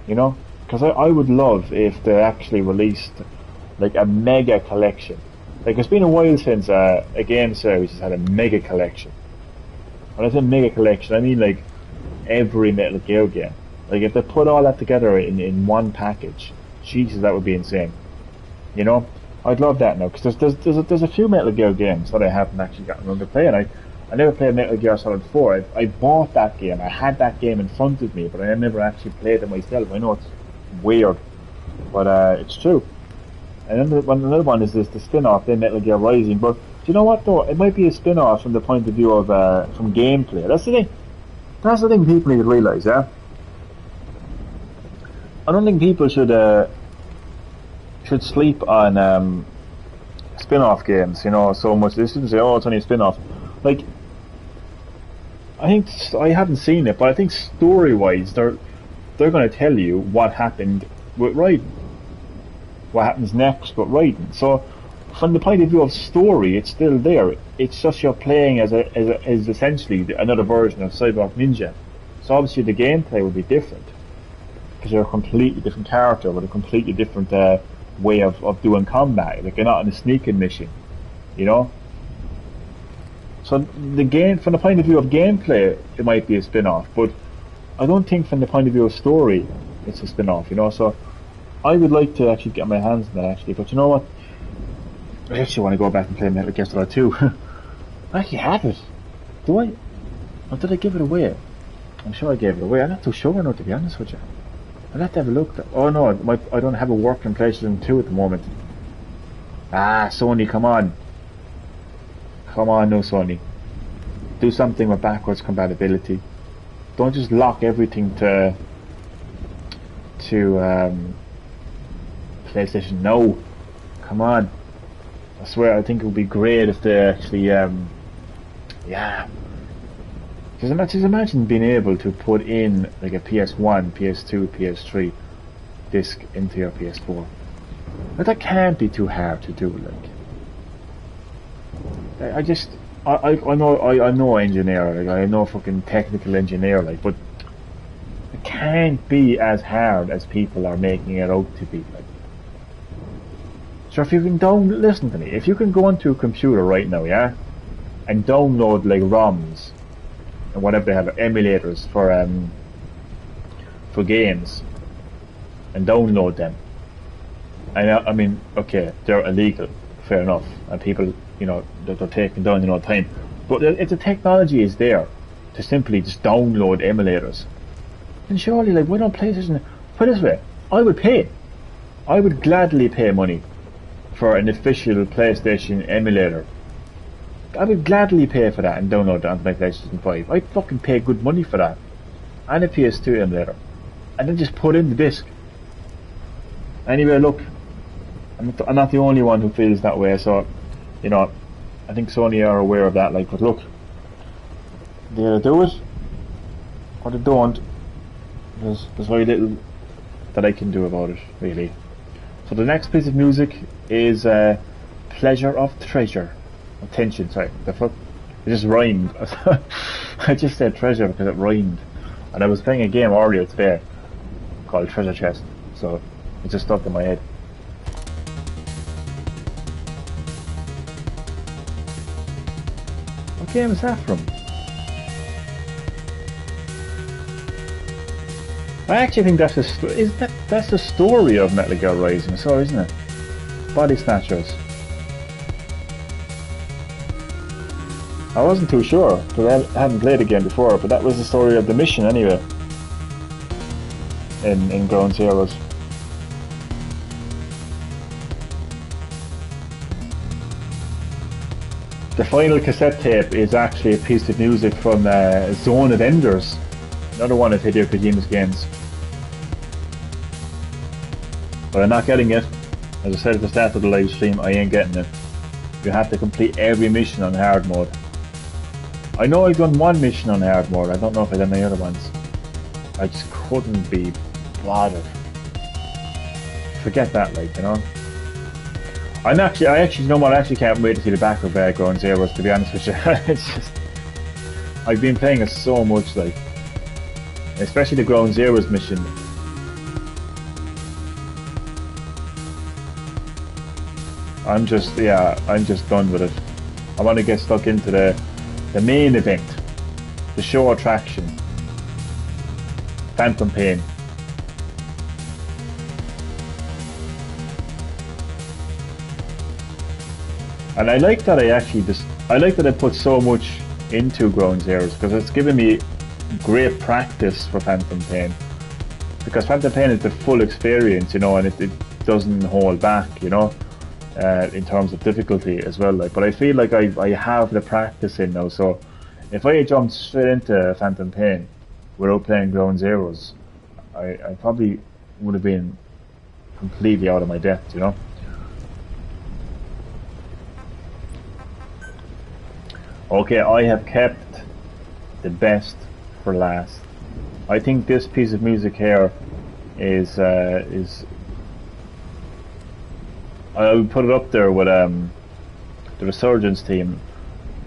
You know? Because I would love if they actually released like a mega collection. Like, it's been a while since a game series has had a mega collection. When I say mega collection, I mean like every Metal Gear game. Like, if they put all that together in one package, Jesus, that would be insane. You know, I'd love that now, because there's a few Metal Gear games that I haven't actually gotten around to playing. I never played Metal Gear Solid 4. I bought that game. I had that game in front of me, but I never actually played it myself. I know it's weird, but it's true. And then another one is the spin-off, then Metal Gear Rising. But do you know what though? It might be a spin-off from the point of view of from gameplay. That's the thing. That's the thing people need to realise, yeah. I don't think people should sleep on spin-off games, you know, so much. They shouldn't say, oh, it's only a spin-off. Like, I think, I haven't seen it, but I think story-wise, they're going to tell you what happened with Raiden, what happens next with Raiden. So, from the point of view of story, it's still there. It's just you're playing as essentially another version of Cyborg Ninja. So obviously the gameplay would be different, because you're a completely different character with a completely different way of doing combat. Like, you're not in a sneaking mission, you know. So the game, from the point of view of gameplay, it might be a spin-off, but I don't think from the point of view of story it's a spin-off, you know. So I would like to actually get my hands on that, actually. But you know what? I actually want to go back and play Metal Gear Solid 2. I actually have it. Do I? Or did I give it away? I'm sure I gave it away. I'm not too sure now, to be honest with you. I'll have to have a look. Oh no, I don't have a working PlayStation 2 at the moment. Ah, Sony, come on. Come on, no, Sony. Do something with backwards compatibility. Don't just lock everything to PlayStation. No, come on. I swear, I think it would be great if they actually, yeah. Just imagine being able to put in like a PS1, PS2, PS3 disc into your PS4. But that can't be too hard to do. Like, I know engineer, like, I know fucking technical engineer, like, but it can't be as hard as people are making it out to be, like. So if you can listen to me, if you can go onto a computer right now, yeah, and download like ROMs and whatever they have, emulators for games, and download them. And I mean, okay, they're illegal, fair enough, and people, you know, they're taken down in no time. But if the technology is there to simply just download emulators, then surely, like, why don't PlayStation? Put it this way, I would gladly pay money for an official PlayStation emulator. I would gladly pay for that and download it onto my PlayStation 5. I'd fucking pay good money for that. And a PS2 emulator. And then just put in the disc. Anyway, look, I'm not the only one who feels that way, so, you know, I think Sony are aware of that, like, but look, they either do it, or they don't. There's very little that I can do about it, really. So the next piece of music is Pleasure of Treasure. Attention, sorry, the fuck, it just rhymed. I just said treasure because it rhymed. And I was playing a game earlier today called Treasure Chest, so it just stuck in my head. What game is that from? I actually think that's that's the story of Metal Gear Rising, so isn't it? Body Snatchers. I wasn't too sure because I hadn't played the game before, but that was the story of the mission anyway. In Ground Zeroes. The final cassette tape is actually a piece of music from Zone of Enders, another one of Hideo Kojima's games. But I'm not getting it. As I said at the start of the live stream, I ain't getting it. You have to complete every mission on hard mode. I know I've done one mission on hard mode, I don't know if I've done any other ones. I just couldn't be bothered. Forget that, like, you know. I actually, you know what, I actually can't wait to see the back of Ground Zeroes, to be honest with you. It's just, I've been playing it so much, like, especially the Ground Zeroes mission. I'm just done with it. I want to get stuck into the main event, the show attraction, Phantom Pain. And I like that I like that I put so much into Ground Zeroes because it's given me great practice for Phantom Pain. Because Phantom Pain is the full experience, you know, and it doesn't hold back, you know. In terms of difficulty as well, like, but I feel like I have the practice in now, so if I had jumped straight into Phantom Pain without playing Ground Zeroes, I probably would have been completely out of my depth, you know. Okay, I have kept the best for last. I think this piece of music here is I would put it up there with the Resurgence theme,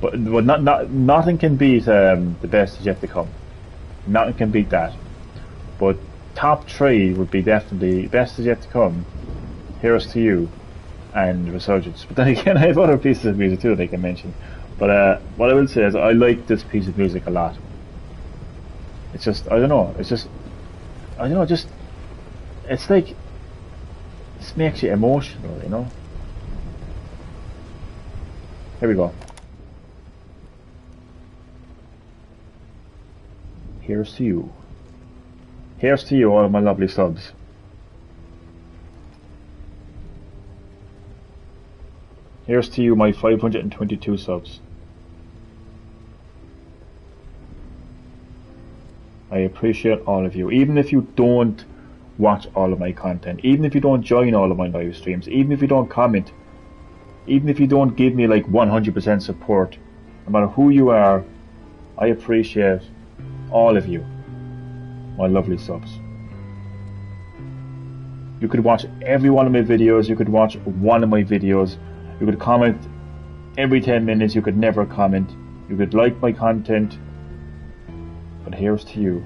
but nothing can beat the Best Is Yet to Come. Nothing can beat that. But top three would be definitely Best Is Yet to Come, Here's to You, and Resurgence. But then again, I have other pieces of music too that I can mention. But what I will say is I like this piece of music a lot. It's just, I don't know, it's like, this makes you emotional, you know. Here we go. Here's to you. Here's to you, all of my lovely subs. Here's to you, my 522 subs. I appreciate all of you, even if you don't watch all of my content, even if you don't join all of my live streams, even if you don't comment, even if you don't give me like 100% support, no matter who you are, I appreciate all of you, my lovely subs. You could watch every one of my videos, you could watch one of my videos, you could comment every 10 minutes, you could never comment, you could like my content, but here's to you.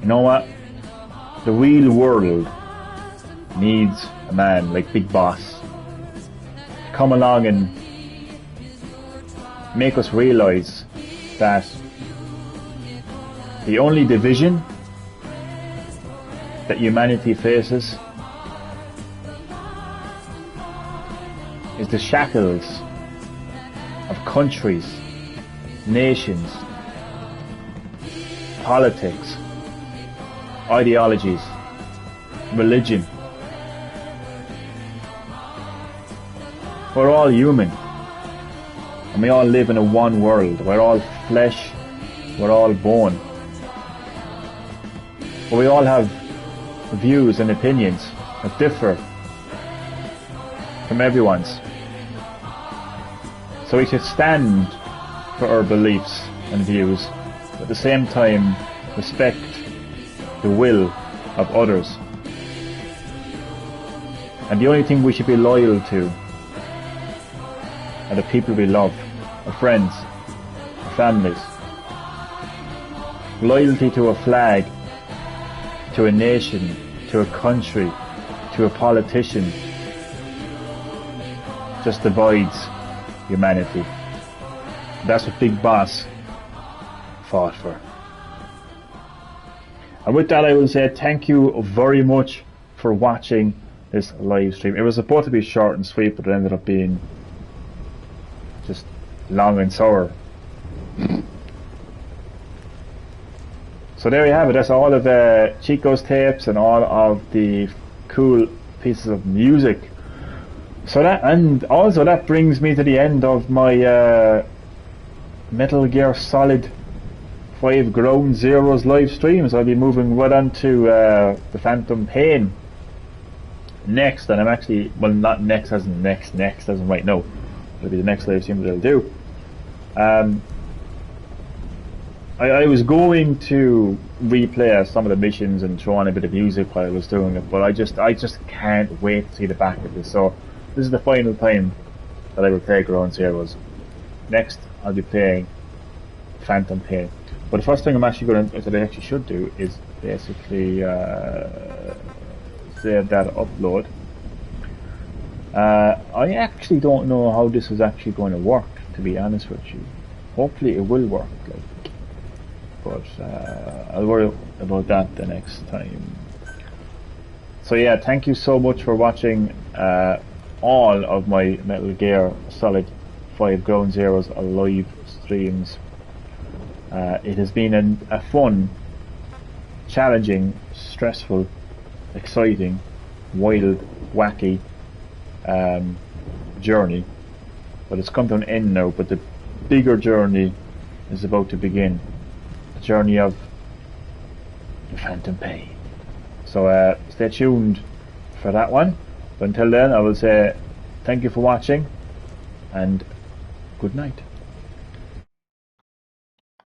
You know what? The real world needs a man like Big Boss to come along and make us realise that the only division that humanity faces is the shackles of countries, nations, politics, ideologies, religion. We're all human, and we all live in a one world. We're all flesh, we're all bone. But we all have views and opinions that differ from everyone's. So we should stand for our beliefs and views, but at the same time respect the will of others. And the only thing we should be loyal to are the people we love, our friends, our families. Loyalty to a flag, to a nation, to a country, to a politician just divides humanity. That's what Big Boss fought for. And with that, I will say thank you very much for watching this live stream. It was supposed to be short and sweet, but it ended up being just long and sour. So there you have it. That's all of Chico's tapes and all of the cool pieces of music. So that brings me to the end of my Metal Gear Solid 5 Ground Zeroes live streams. I'll be moving right on to the Phantom Pain next, and I'm actually, well, not next as in next as in right now. It'll be the next live stream that I'll do. I was going to replay some of the missions and throw on a bit of music while I was doing it, but I just can't wait to see the back of this. So this is the final time that I will play Ground Zeroes. Next, I'll be playing Phantom Pain. But the first thing I actually should do is basically save that upload. I actually don't know how this is actually going to work, to be honest with you. Hopefully it will work, but I'll worry about that the next time. So yeah, thank you so much for watching all of my Metal Gear Solid 5 Ground Zeroes live streams. It has been a fun, challenging, stressful, exciting, wild, wacky journey, but it's come to an end now. But the bigger journey is about to begin, the journey of the Phantom Pain. So stay tuned for that one. But until then, I will say thank you for watching and good night.